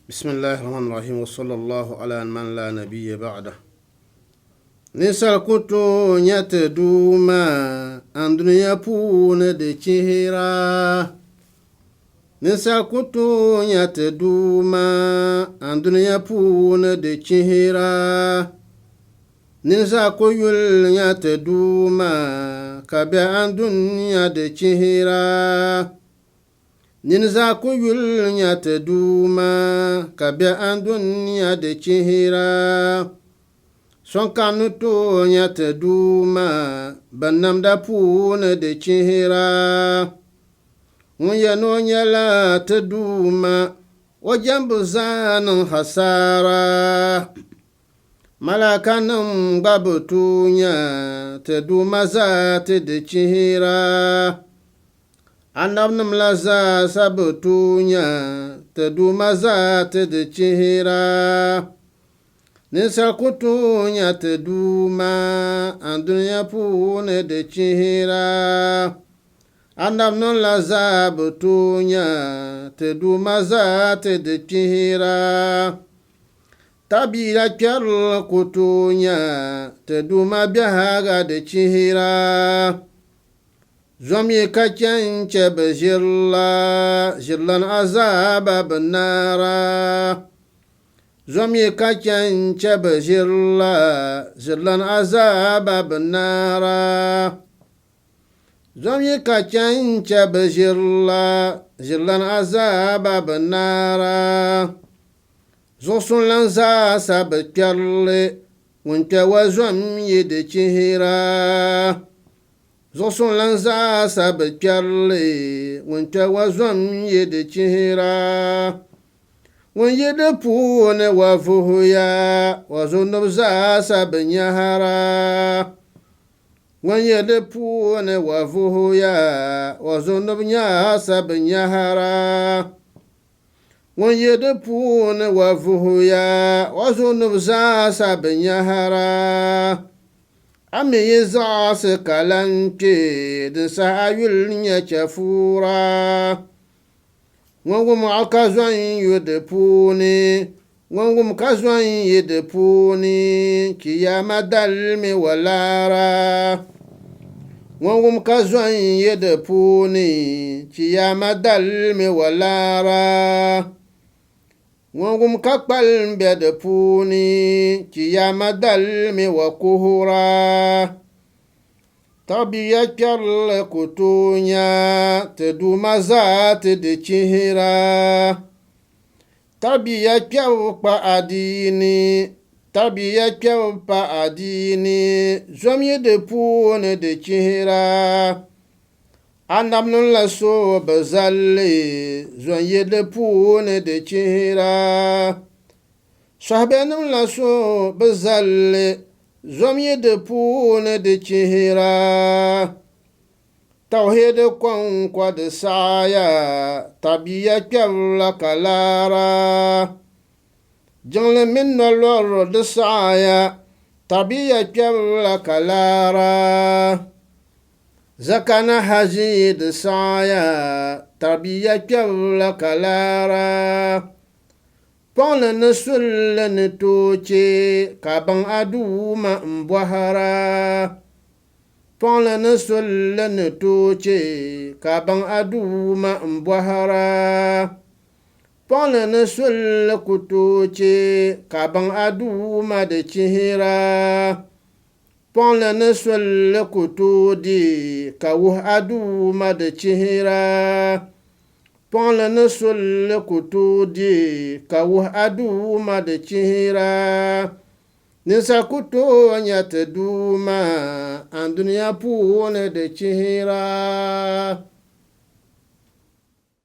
بسم الله الرحمن الرحيم وصلى الله على من لا نبي بعده nisal kutu nyate duma anduniya pune de chihira nisal kutu nyate duma anduniya pune de chihira ninsa kuyul nyate duma kabe andunya de chihira ninsa kuyul nyate duma kabe andunya de chihira Sonkanu to nyate duma banamda pune de chihira Ngunya no nyala te duma wajambu zanun hasara Malakanum babutunya te duma zate de chihira Anabnum laza sabutunya te duma zate de chihira Nisal kutu nyate duma andunya pune de chihira Andam non la zabutunya te duma zate de chihira Tabira kyar kutunya te duma biahaga de chihira Zomye kachan chebe jirlan azaba benara Zomye kachan chebe jirlan azaba benara Zomye kachan chebe jirlan azaba benara Zosun lanza sabe kyarle wunte wa zomye de chihira Zosun lanza sabe kyarle wunte wa zomye de chihira When ye de pune wa vuhuya wazunub za sabinyahara When ye de pune wa vuhuya wazunub nya sabinyahara When ye de pune wa vuhuya wazunub za sabinyahara Ami ye za se kalanke din sa ayul nya chafura Wangum akazwan yude puni Wangum kazwan yude puni Kiyama dalmi walara Wangum kazwan yude puni Kiyama dalmi walara Wangum kakpal mbede puni Kiyama dalmi wakuhura Tabiya kyarle kutunya te duma zate de chihira Tabiya kyawpa adini Zomye de pune de chihira Andamnun la so bezalle Zonye de pune de chihira Sahbenun la so bezalle Zomye de pune de chihira Tawhid kwa de saya Tabiya kyavla kalara Jangle minna lor de saya Tabiya kyavla kalara Zakana haji de saya Tabiya kyavla kalara Pon ne sulle ne toche kabang aduma mbwahara Pon ne sulle ne toche kabang aduma mbwahara Pon ne sulle kutoche kabang aduma de chihira Pon ne sulle kutodi kawuh aduma de chihira Pon ne sulle kutodi kawuh aduma de chihira Ninsa kutu nyate duma andunya pune de chihira